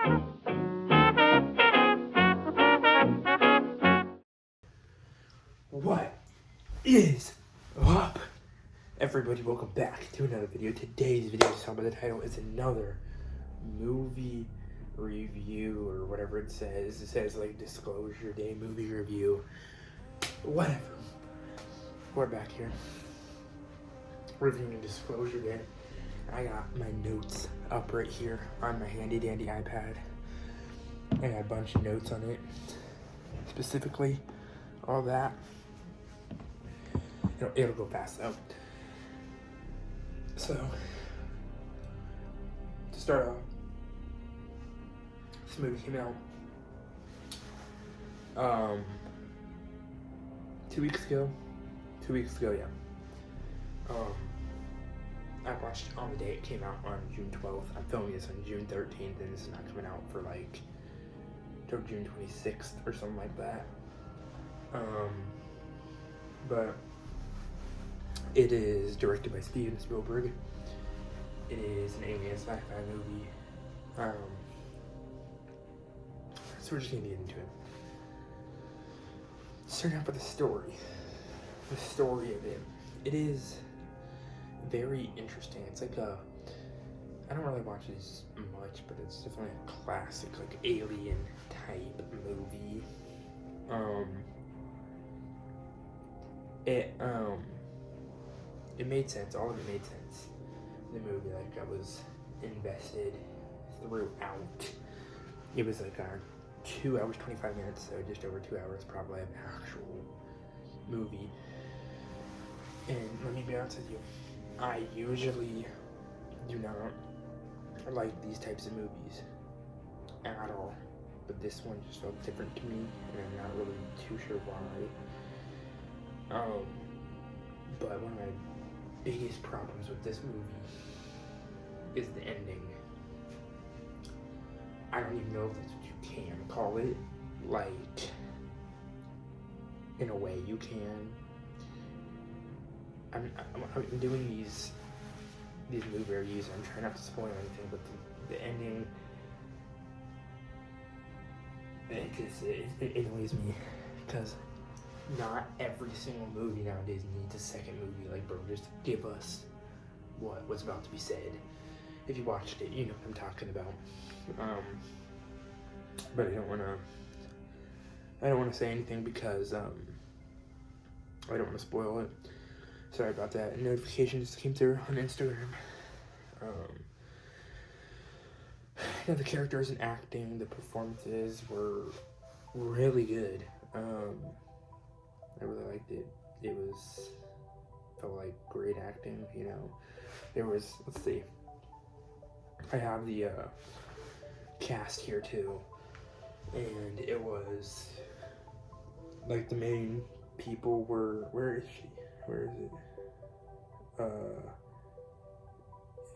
What is up, everybody? Welcome back to another video. Today's video, some of the title is another movie review or whatever it says. It says like Disclosure Day movie review. Whatever. We're back here reviewing Disclosure Day. I got my notes up right here on my handy dandy iPad. I got a bunch of notes on it, specifically all that. It'll go fast though. So, to start off, this movie came out 2 weeks ago. 2 weeks ago, yeah. I watched it on the day it came out on June 12th. I'm filming this on June 13th, and this is not coming out for like till June 26th or something like that. But it is directed by Steven Spielberg. It is an alien sci-fi movie. So we're just gonna get into it. Starting off with the story. The story of it. It is very interesting. It's like I don't really watch these much, but it's definitely a classic, like alien type movie. It made sense. All of it made sense. The movie, like I was invested throughout. It was like 2 hours 25 minutes, so just over 2 hours probably an actual movie. And let me be honest with you, I usually do not like these types of movies at all, but this one just felt different to me, and I'm not really too sure why. But one of my biggest problems with this movie is the ending. I don't even know if that's what you can call it. Like, in a way you can. I'm doing these movie reviews. I'm trying not to spoil anything, but the ending, it annoys me because not every single movie nowadays needs a second movie. Like, bro, just give us what's about to be said. If you watched it, you know what I'm talking about. But I don't want to say anything because I don't want to spoil it. Sorry about that. A notification just came through on Instagram. The characters and acting, the performances were really good. I really liked it. It felt like great acting, you know. There was, let's see, I have the cast here too, and it was like the main people were, where is she? Where is it?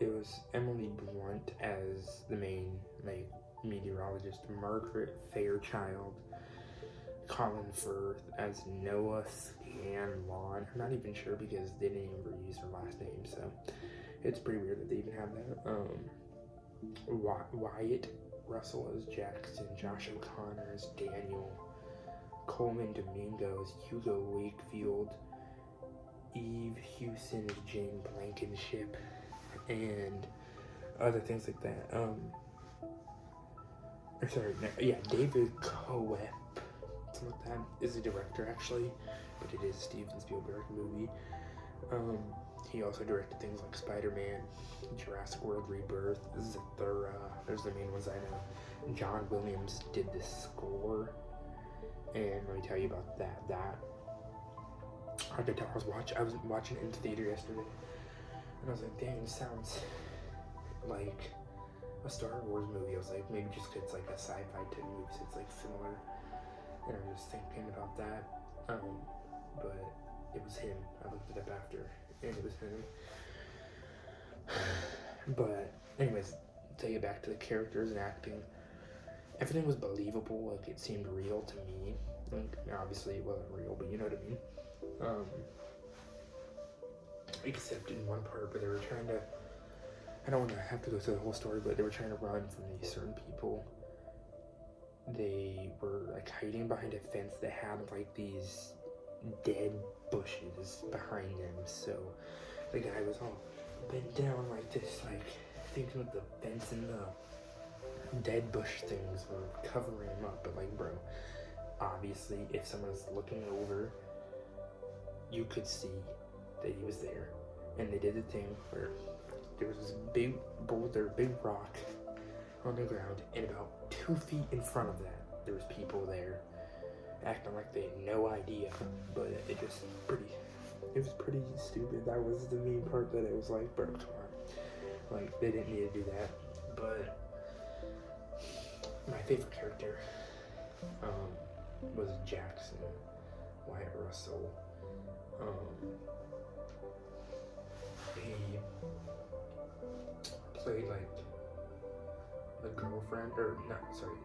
It was Emily Blunt as the main, like, meteorologist, Margaret Fairchild, Colin Firth as Noah Scanlon. I'm not even sure because they didn't even use her last name, so it's pretty weird that they even have that. Wyatt Russell as Jackson, Josh O'Connor as Daniel, Coleman Domingo as Hugo Wakefield, Eve Hewson as Jane Blankenship, and other things like that. David Coep, something like that, is the director actually, but it is a Steven Spielberg movie. He also directed things like Spider-Man, Jurassic World Rebirth. There's the main ones I know. John Williams did the score, and let me tell you about that. I could tell I was watching it in the theater yesterday, and I was like, dang, this sounds like a Star Wars movie. I was like, maybe just 'cause it's like a sci-fi type movie, so it's like similar. And I was just thinking about that. But it was him. I looked it up after, and it was him. But anyways, to get back to the characters and acting, everything was believable. Like, it seemed real to me. Like, obviously it wasn't real, but you know what I mean. Except in one part where they were trying to, I don't want to have to go through the whole story, but they were trying to run from these certain people they were like hiding behind a fence that had like these dead bushes behind them. So the guy was all bent down like this, like thinking that the fence and the dead bush things were covering him up. But like, bro, obviously if someone was looking over, you could see that he was there. And they did the thing where there was this big boulder, big rock on the ground, and about 2 feet in front of that, there was people there acting like they had no idea. But it was pretty stupid. That was the main part, that it was like, bro, come on. Like, they didn't need to do that. But my favorite character was Jackson, Wyatt Russell. He played like the girlfriend, or not, sorry,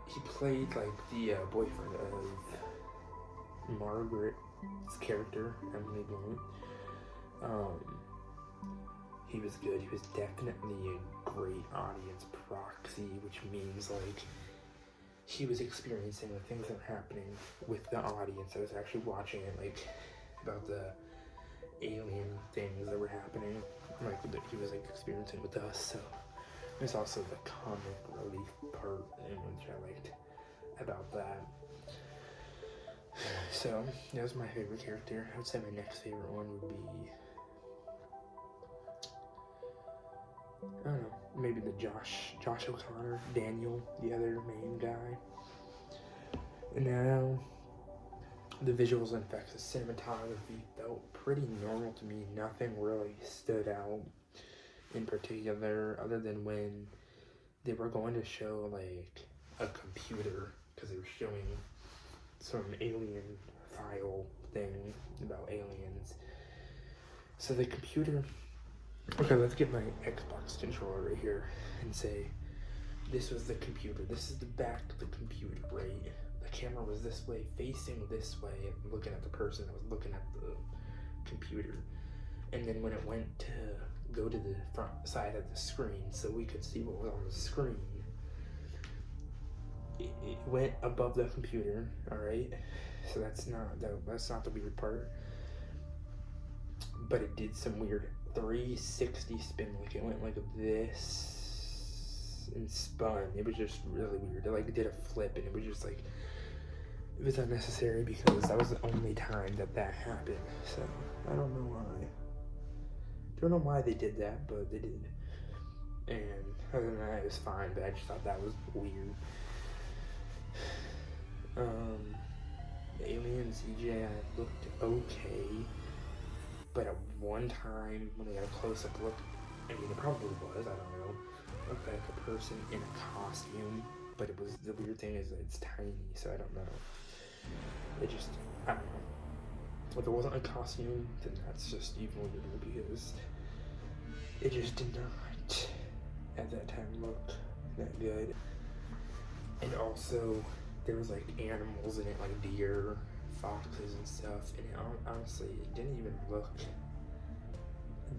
he played like the boyfriend of Margaret's character, Emily Blunt. He was good. He was definitely a great audience proxy, which means like he was experiencing the things that were happening with the audience. I was actually watching it, like about the alien things that were happening, like that he was like experiencing with us. So there's also the comic relief part, which I liked about that. So that was my favorite character. I would say my next favorite one would be, I don't know, maybe the Josh O'Connor, Daniel, the other main guy. And now the visuals and effects, the cinematography felt pretty normal to me. Nothing really stood out in particular, other than when they were going to show like a computer, because they were showing some alien file thing about aliens. So the computer, okay, let's get my Xbox controller right here and say, this was the computer. This is the back of the computer, right? The camera was this way, facing this way, looking at the person that was looking at the computer. And then when it went to go to the front side of the screen so we could see what was on the screen, it went above the computer, all right? So that's not the weird part. But it did some weird 360 spin, like it went like this and spun. It was just really weird. It like did a flip, and it was just like, it was unnecessary because that was the only time that happened. So I don't know why. Don't know why they did that, but they did. And other than that, it was fine, but I just thought that was weird. The alien CGI looked okay, but at one time when I got a close-up look, I mean, it probably was, I don't know, looked like a person in a costume, but it was, the weird thing is that it's tiny, so I don't know. It just, I don't know. If it wasn't a costume, then that's just even weirder, because it just did not, at that time, look that good. And also, there was like animals in it, like deer, foxes and stuff, and it, honestly, it didn't even look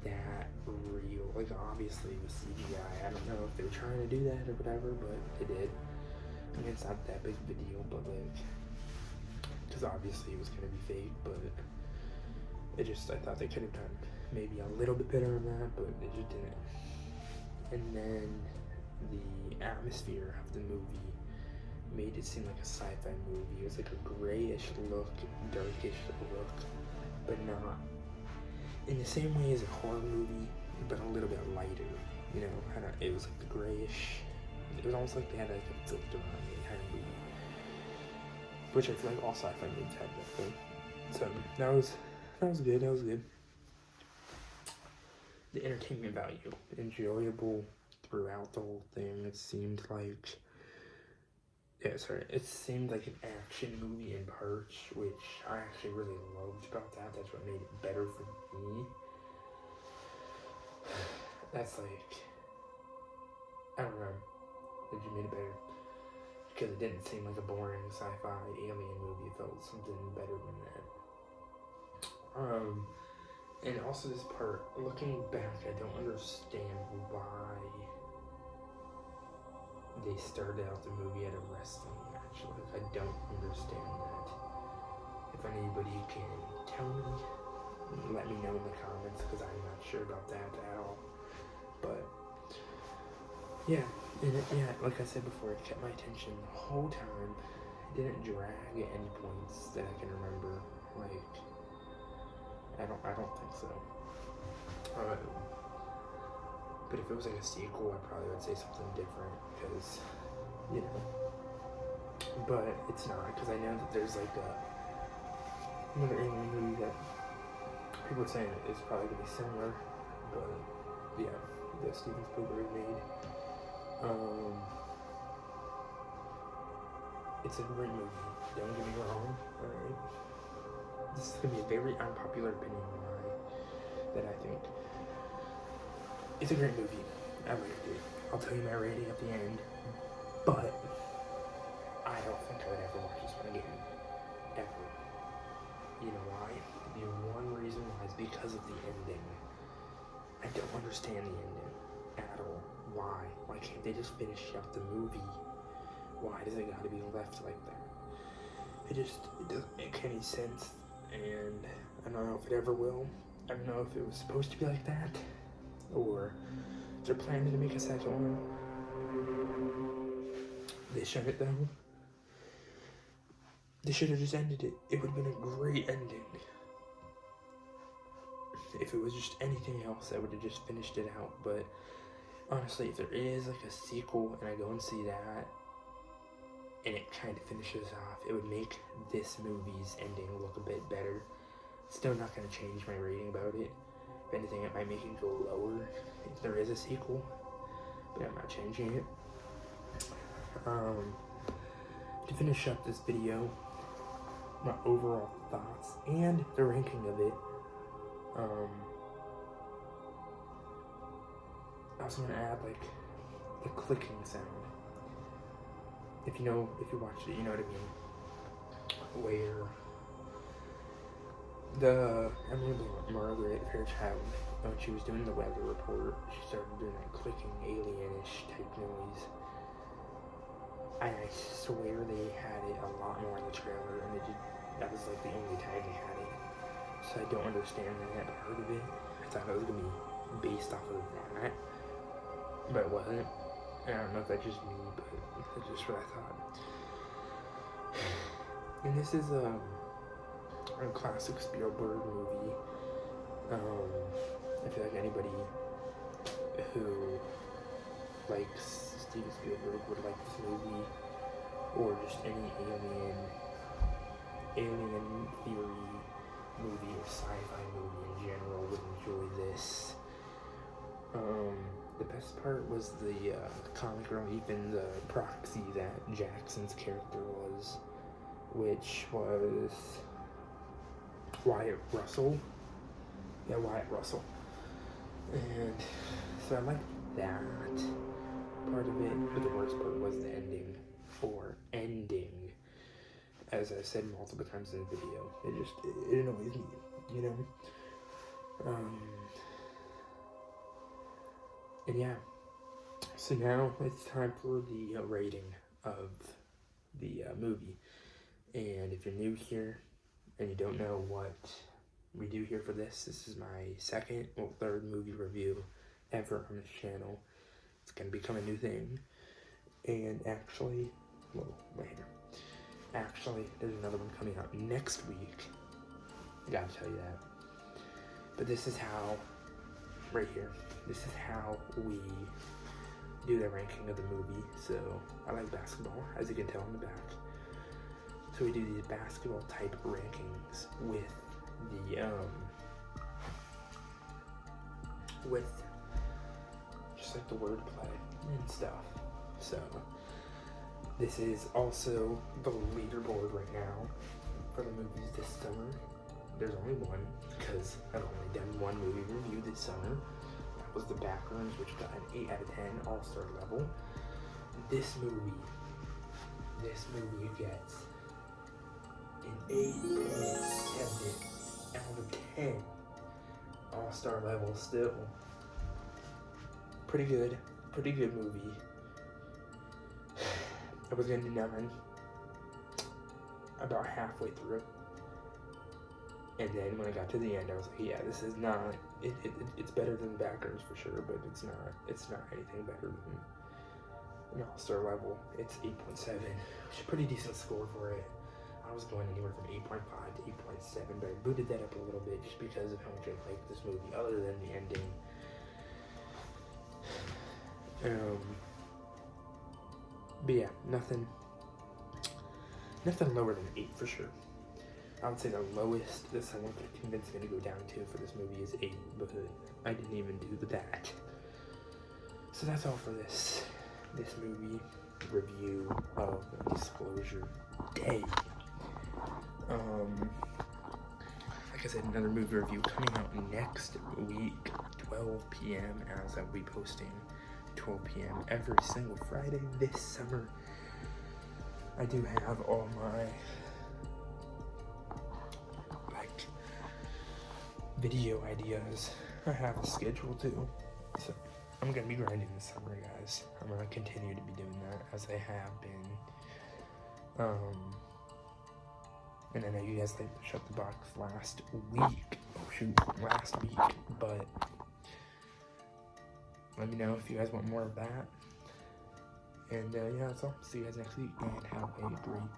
that real. Like, obviously it was CGI. I don't know if they were trying to do that or whatever, but they did. I mean, it's not that big of a deal, but like, because obviously it was gonna be fake, but it just, I thought they could have done maybe a little bit better on that, but they just didn't. And then the atmosphere of the movie made it seem like a sci-fi movie. It was like a grayish look, darkish look, but not in the same way as a horror movie, but a little bit lighter. You know, it was like the grayish. It was almost like they had like a filter on it kind of movie, which I feel like all sci-fi movies had that thing. So that was good. That was good. The entertainment value, enjoyable throughout the whole thing. It seemed like. It seemed like an action movie in parts, which I actually really loved about that. That's what made it better for me. That's like, I don't know, it just made it better. Because it didn't seem like a boring sci-fi alien movie. It felt something better than that. And also this part, looking back, I don't understand why they started out the movie at a wrestling match. Like, I don't understand that. If anybody can tell me, let me know in the comments, because I'm not sure about that at all. But yeah, and like I said before, it kept my attention the whole time. It didn't drag at any points that I can remember. Like, I don't think so. But if it was like a sequel, I probably would say something different, because, you know. But it's not, because I know that there's like another alien movie that people are saying is probably gonna be similar, but yeah, that Steven Spielberg made. It's a great movie. Don't get me wrong. Alright, this is gonna be a very unpopular opinion that I think. It's a great movie. I liked it. I'll tell you my rating at the end. But I don't think I would ever watch this one again. Ever. You know why? The one reason why is because of the ending. I don't understand the ending at all. Why? Why can't they just finish up the movie? Why does it gotta be left like that? It doesn't make any sense, and I don't know if it ever will. I don't know if it was supposed to be like that, or if they're planning to make a second one. They shouldn't, though. They should have just ended it. It would have been a great ending. If it was just anything else, I would have just finished it out. But honestly, if there is like a sequel and I go and see that, and it kind of finishes off, it would make this movie's ending look a bit better. Still not going to change my rating about it. If anything, it might make it go lower if there is a sequel, but I'm not changing it. To finish up this video, my overall thoughts and the ranking of it, I was gonna add like the clicking sound. If you watched it, you know what I mean. Where I remember Margaret Fairchild, when she was doing the weather report, she started doing that clicking alienish type noise. And I swear they had it a lot more in the trailer, and that was like the only time they had it. So I don't understand that part of it. I thought it was gonna be based off of that, but it wasn't. And I don't know if that's just me, but that's just what I thought. And this is a classic Spielberg movie. I feel like anybody who likes Steven Spielberg would like this movie, or just any alien theory movie or sci-fi movie in general would enjoy this. The best part was the comic relief and the proxy that Jackson's character was, which was Wyatt Russell. Yeah, Wyatt Russell. And so I liked that part of it, but the worst part was the ending, as I said multiple times in the video. It annoys me, you know? And yeah, so now it's time for the rating of the movie. And if you're new here and you don't know what we do here for this is my third movie review ever on this channel. It's gonna become a new thing. And actually, there's another one coming out next week. I gotta tell you that. But this is how, right here, this is how we do the ranking of the movie. So I like basketball, as you can tell in the back. So we do these basketball type rankings with just like the wordplay and stuff. So this is also the leaderboard right now for the movies this summer. There's only one, because I've only done one movie review this summer. That was The Backrooms, which got an 8 out of 10 all-star level. This movie gets an 8.7 out of 10 all-star level still. Pretty good movie. I was getting done about halfway through. And then when I got to the end, I was like, yeah, this is not, it's better than the backers for sure, but it's not anything better than an all-star level. It's 8.7, which is a pretty decent score for it. I was going anywhere from 8.5 to 8.7, but I booted that up a little bit just because of how much I liked this movie, other than the ending. But yeah, nothing lower than 8 for sure. I would say the lowest that someone could convince me to go down to for this movie is 8, but I didn't even do that. So that's all for this movie review of Disclosure Day. Like I said, another movie review coming out next week, 12 p.m. as I'll be posting 12 p.m. every single Friday this summer. I do have all my video ideas. I have a schedule too, so I'm gonna be grinding this summer, guys. I'm gonna continue to be doing that as I have been. And I know you guys like Shut the Box last week, but let me know if you guys want more of that. And yeah, that's all. See you guys next week, and have a great one.